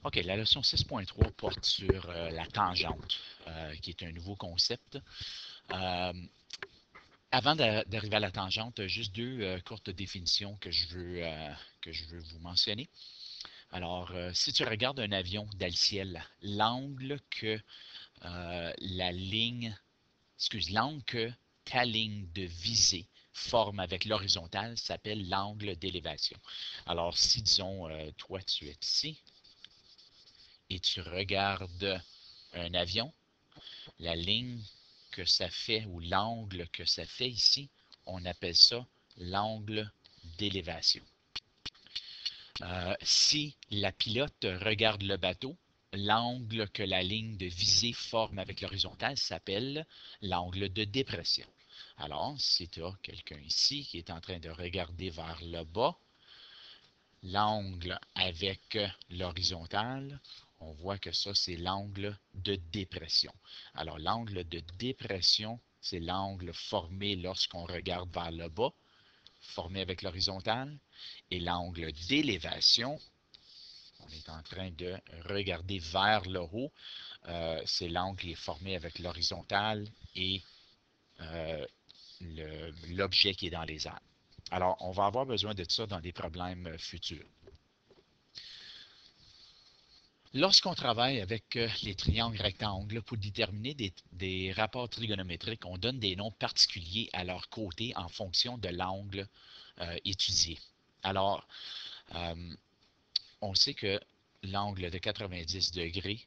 OK, la leçon 6.3 porte sur la tangente, qui est un nouveau concept. Euh, Avant d'arriver à la tangente, juste deux courtes définitions que je veux vous mentionner. Alors, si tu regardes un avion dans le ciel, l'angle que la ligne, l'angle que ta ligne de visée forme avec l'horizontale s'appelle l'angle d'élévation. Alors, si disons, toi tu es ici et tu regardes un avion, la ligne que ça fait ou l'angle que ça fait ici, on appelle ça l'angle d'élévation. Si la pilote regarde le bateau, l'angle que la ligne de visée forme avec l'horizontale s'appelle l'angle de dépression. Alors, si tu as quelqu'un ici qui est en train de regarder vers le bas, l'angle avec l'horizontale, on voit que ça, c'est l'angle de dépression. Alors, l'angle de dépression, c'est l'angle formé lorsqu'on regarde vers le bas, formé avec l'horizontale. Et l'angle d'élévation, on est en train de regarder vers le haut, c'est l'angle qui est formé avec l'horizontale et euh, l'objet qui est dans les airs. Alors, on va avoir besoin de ça dans des problèmes futurs. Lorsqu'on travaille avec les triangles rectangles pour déterminer des rapports trigonométriques, on donne des noms particuliers à leur côté en fonction de l'angle étudié. Alors, on sait que l'angle de 90 degrés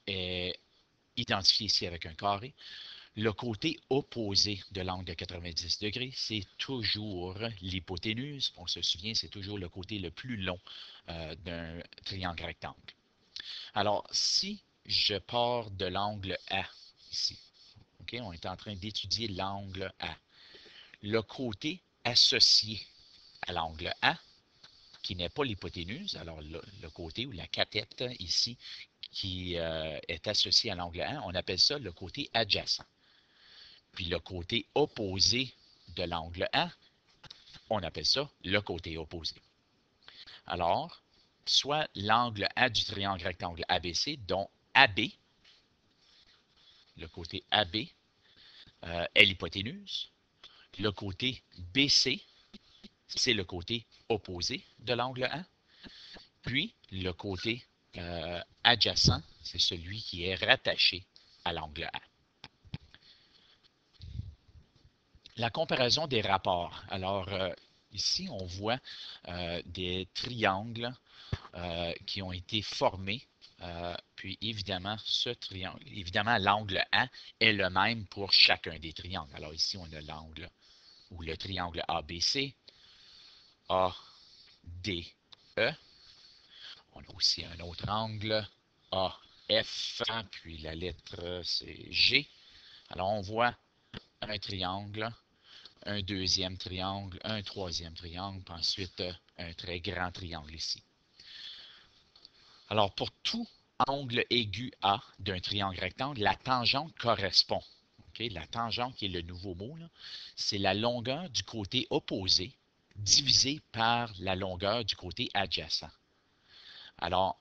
est identifié ici avec un carré. Le côté opposé de l'angle de 90 degrés, c'est toujours l'hypoténuse. On se souvient, c'est toujours le côté le plus long d'un triangle rectangle. Alors, si je pars de l'angle A, ici, OK, on est en train d'étudier l'angle A. Le côté associé à l'angle A, qui n'est pas l'hypoténuse, alors le côté ou la cathète ici, qui est associé à l'angle A, on appelle ça le côté adjacent. Puis le côté opposé de l'angle A, on appelle ça le côté opposé. Alors, soit l'angle A du triangle rectangle ABC, dont AB, le côté AB, est l'hypoténuse. Le côté BC, c'est le côté opposé de l'angle A. Puis, le côté adjacent, c'est celui qui est rattaché à l'angle A. La comparaison des rapports. Alors, ici, on voit des triangles qui ont été formés. Puis évidemment, ce triangle, évidemment, l'angle A est le même pour chacun des triangles. Alors ici, on a l'angle ou le triangle ABC, ADE. On a aussi un autre angle, AF, puis la lettre c'est G. Alors on voit un triangle, un deuxième triangle, un troisième triangle, puis ensuite un très grand triangle ici. Alors, pour tout angle aigu A d'un triangle rectangle, la tangente correspond. Okay? La tangente, qui est le nouveau mot, c'est la longueur du côté opposé divisée par la longueur du côté adjacent. Alors,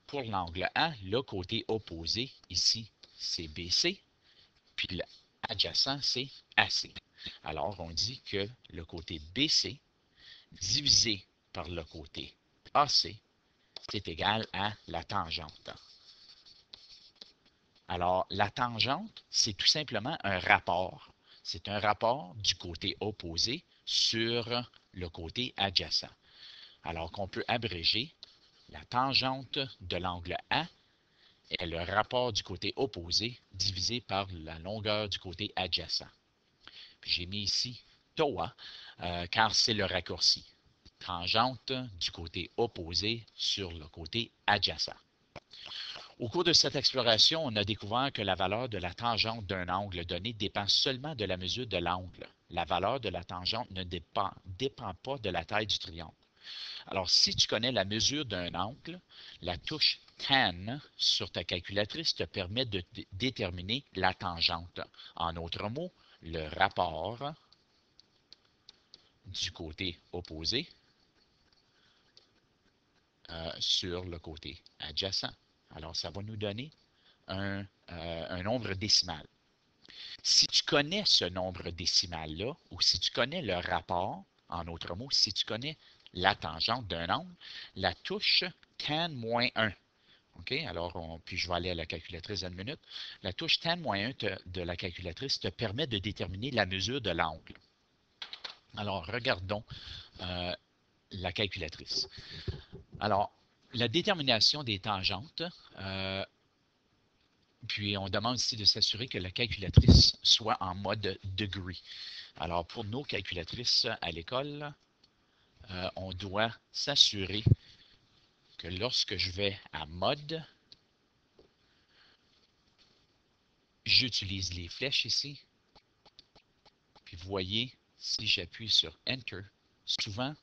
pour l'angle A, le côté opposé, ici, c'est BC, puis l'adjacent, c'est AC. Alors, on dit que le côté BC divisé par le côté AC, c'est égal à la tangente. Alors, la tangente, c'est tout simplement un rapport. C'est un rapport du côté opposé sur le côté adjacent. Alors qu'on peut abréger, la tangente de l'angle A est le rapport du côté opposé divisé par la longueur du côté adjacent. J'ai mis ici TOA car c'est le raccourci. Tangente du côté opposé sur le côté adjacent. Au cours de cette exploration, on a découvert que la valeur de la tangente d'un angle donné dépend seulement de la mesure de l'angle. La valeur de la tangente ne dépend pas de la taille du triangle. Alors, si tu connais la mesure d'un angle, la touche tan sur ta calculatrice te permet de déterminer la tangente. En d'autres mots, le rapport du côté opposé sur le côté adjacent. Alors, ça va nous donner un nombre décimal. Si tu connais ce nombre décimal-là, ou si tu connais le rapport, en d'autres mots, si tu connais la tangente d'un angle, la touche tan-1. OK? Alors, puis je vais aller à la calculatrice dans une minute. La touche tan-1 de la calculatrice te permet de déterminer la mesure de l'angle. Alors, regardons la calculatrice. Alors, la détermination des tangentes, puis on demande ici de s'assurer que la calculatrice soit en mode degré. Alors, pour nos calculatrices à l'école, on doit s'assurer que lorsque je vais à mode, j'utilise les flèches ici. Puis vous voyez, si j'appuie sur Enter, souvent,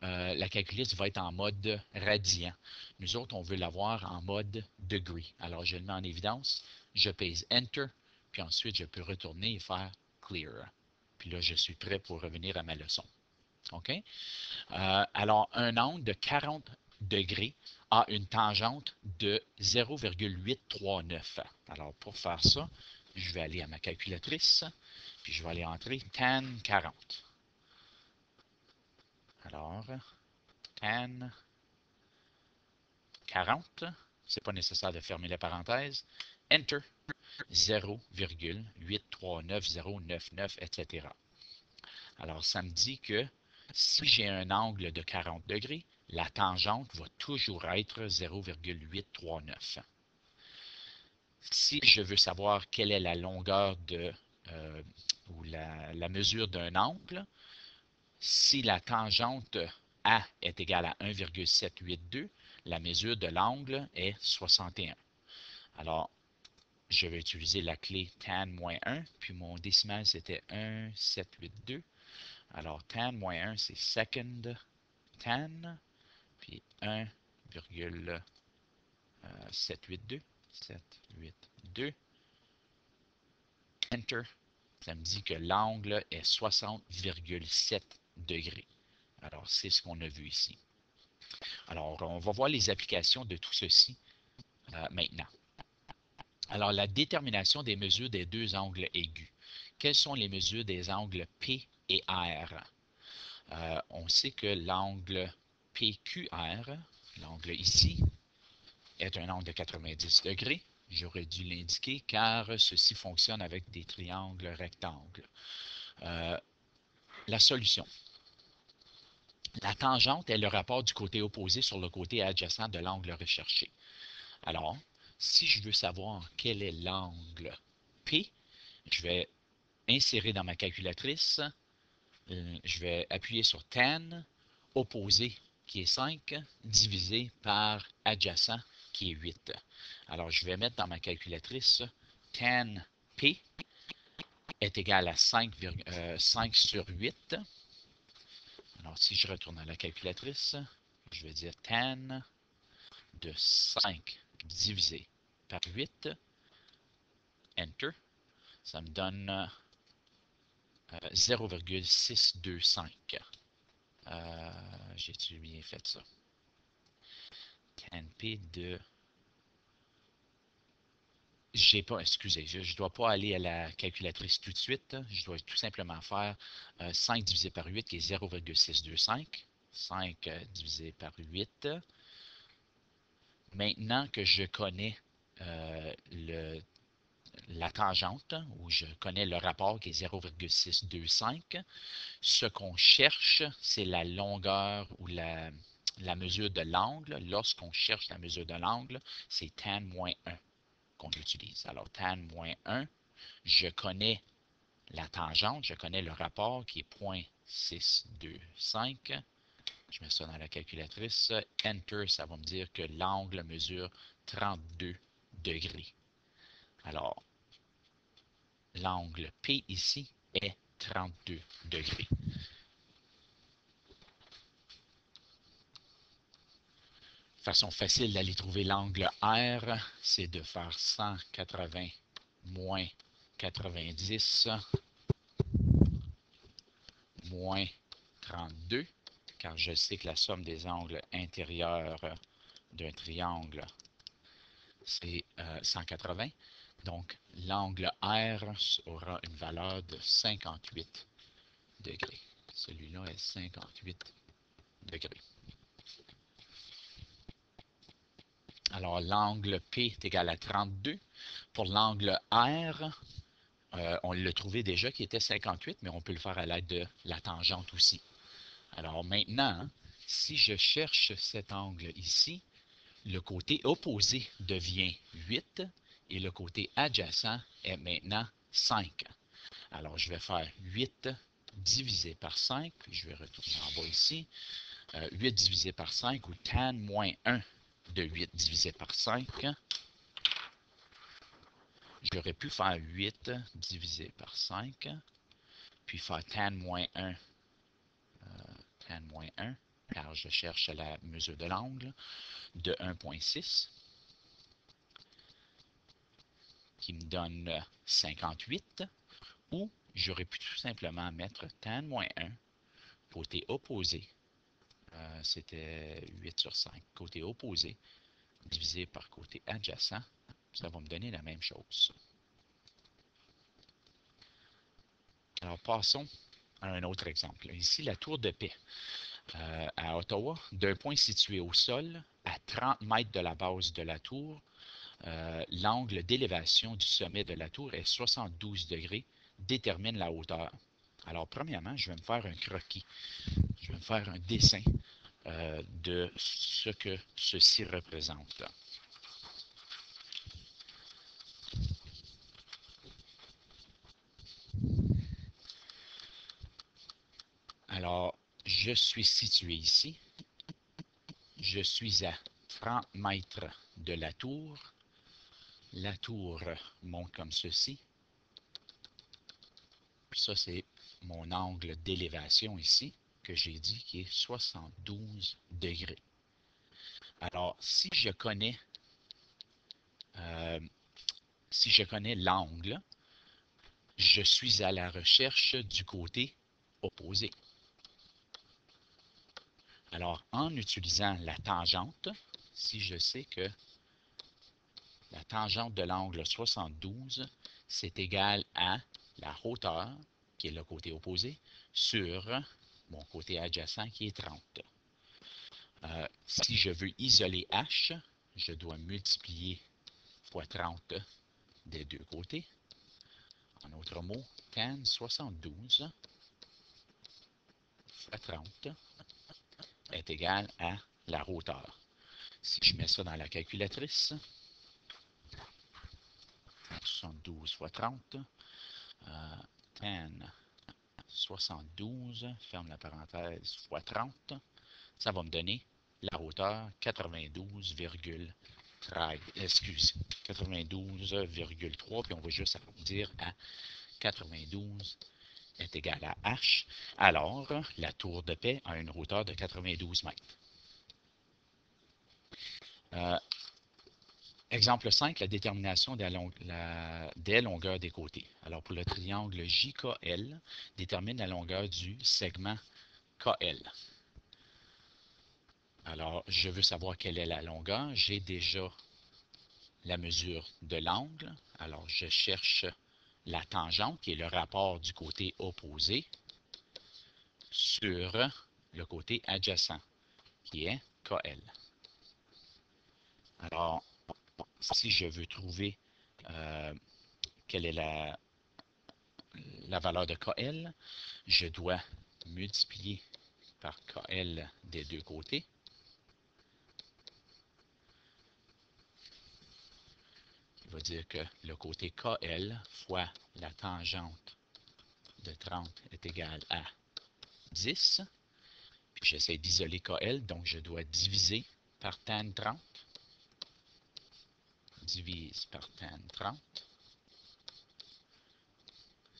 la calculatrice va être en mode radian. Nous autres, on veut l'avoir en mode degré. Alors, je le mets en évidence, je pèse Enter, puis ensuite, je peux retourner et faire Clear. Puis là, je suis prêt pour revenir à ma leçon. OK? Alors, un angle de 40 degrés a une tangente de 0,839. Alors, pour faire ça, je vais aller à ma calculatrice, puis je vais aller entrer tan 40. Alors, tan 40, c'est pas nécessaire de fermer la parenthèse. Enter, 0,839099, etc. Alors, ça me dit que si j'ai un angle de 40 degrés, la tangente va toujours être 0,839. Si je veux savoir quelle est la longueur ou la mesure d'un angle, si la tangente A est égale à 1,782, la mesure de l'angle est 61. Alors, je vais utiliser la clé tan-1, puis mon décimal c'était 1,782. Alors, tan-1, c'est second tan, puis 1,782. 782. Enter. Ça me dit que l'angle est 60,7 degrés. Alors, c'est ce qu'on a vu ici. Alors, on va voir les applications de tout ceci maintenant. Alors, la détermination des mesures des deux angles aigus. Quelles sont les mesures des angles P et R? On sait que l'angle PQR, l'angle ici, est un angle de 90 degrés. J'aurais dû l'indiquer car ceci fonctionne avec des triangles rectangles. La solution. La tangente est le rapport du côté opposé sur le côté adjacent de l'angle recherché. Alors, si je veux savoir quel est l'angle P, je vais insérer dans ma calculatrice, je vais appuyer sur tan, opposé qui est 5, divisé par adjacent qui est 8. Alors, je vais mettre dans ma calculatrice tan P est égal à 5 sur 8. Alors, si je retourne à la calculatrice, je vais dire tan de 5 divisé par 8. Enter. Ça me donne 0,625. J'ai-tu bien fait ça? Tan P de... excusez, je ne dois pas aller à la calculatrice tout de suite. Je dois tout simplement faire 5 divisé par 8 qui est 0,625. 5 divisé par 8. Maintenant que je connais la tangente, ou je connais le rapport qui est 0,625, ce qu'on cherche, c'est la longueur ou la mesure de l'angle. Lorsqu'on cherche la mesure de l'angle, c'est tan-1 qu'on utilise. Alors, tan-1, je connais la tangente, je connais le rapport qui est 0,625. Je mets ça dans la calculatrice. Enter, ça va me dire que l'angle mesure 32 degrés. Alors, l'angle P ici est 32 degrés. Façon facile d'aller trouver l'angle R, c'est de faire 180 moins 90 moins 32, car je sais que la somme des angles intérieurs d'un triangle, c'est 180. Donc, l'angle R aura une valeur de 58 degrés. Celui-là est 58 degrés. Alors, l'angle P est égal à 32. Pour l'angle R, on l'a trouvé déjà qui était 58, mais on peut le faire à l'aide de la tangente aussi. Alors maintenant, si je cherche cet angle ici, le côté opposé devient 8 et le côté adjacent est maintenant 5. Alors, je vais faire 8 divisé par 5, puis je vais retourner en bas ici. 8 divisé par 5 ou tan moins 1 de 8 divisé par 5. J'aurais pu faire 8 divisé par 5, puis faire tan moins 1, car je cherche la mesure de l'angle, de 1,6, qui me donne 58, ou j'aurais pu tout simplement mettre tan moins 1, côté opposé, c'était 8 sur 5, côté opposé, divisé par côté adjacent, ça va me donner la même chose. Alors, passons à un autre exemple. Ici, la tour de paix à Ottawa, d'un point situé au sol, à 30 mètres de la base de la tour, l'angle d'élévation du sommet de la tour est 72 degrés, détermine la hauteur. Alors, premièrement, je vais me faire un croquis. Je vais me faire un dessin de ce que ceci représente. Alors, je suis situé ici. Je suis à 30 mètres de la tour. La tour monte comme ceci. Puis ça, c'est mon angle d'élévation ici, que j'ai dit qui est 72 degrés. Alors, si je connais l'angle, je suis à la recherche du côté opposé. Alors, en utilisant la tangente, si je sais que la tangente de l'angle 72, c'est égal à la hauteur, qui est le côté opposé, sur mon côté adjacent, qui est 30. Si je veux isoler H, je dois multiplier fois 30 des deux côtés. En autre mot, tan 72 fois 30 est égal à la hauteur. Si je mets ça dans la calculatrice, 72 fois 30, tan 72, ferme la parenthèse, fois 30, ça va me donner la hauteur 92,3, puis on va juste arrondir à 92 est égal à H. Alors, la tour de paix a une hauteur de 92 mètres. Exemple 5, la détermination des longueurs des côtés. Alors, pour le triangle JKL, détermine la longueur du segment KL. Alors, je veux savoir quelle est la longueur. J'ai déjà la mesure de l'angle. Alors, je cherche la tangente, qui est le rapport du côté opposé, sur le côté adjacent, qui est KL. Alors, si je veux trouver quelle est la valeur de KL, je dois multiplier par KL des deux côtés. Il va dire que le côté KL fois la tangente de 30 est égal à 10. Puis j'essaie d'isoler KL, donc je dois diviser par tan 30. Divise par tan 30.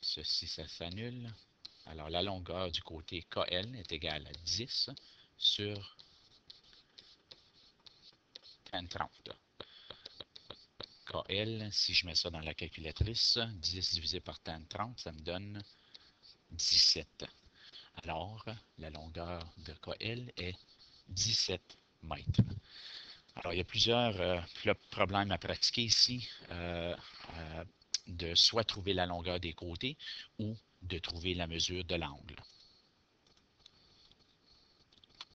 Ceci, ça s'annule. Alors, la longueur du côté KL est égale à 10 sur tan 30. KL, si je mets ça dans la calculatrice, 10 divisé par tan 30, ça me donne 17. Alors, la longueur de KL est 17 mètres. Alors, il y a plusieurs problèmes à pratiquer ici, de soit trouver la longueur des côtés ou de trouver la mesure de l'angle.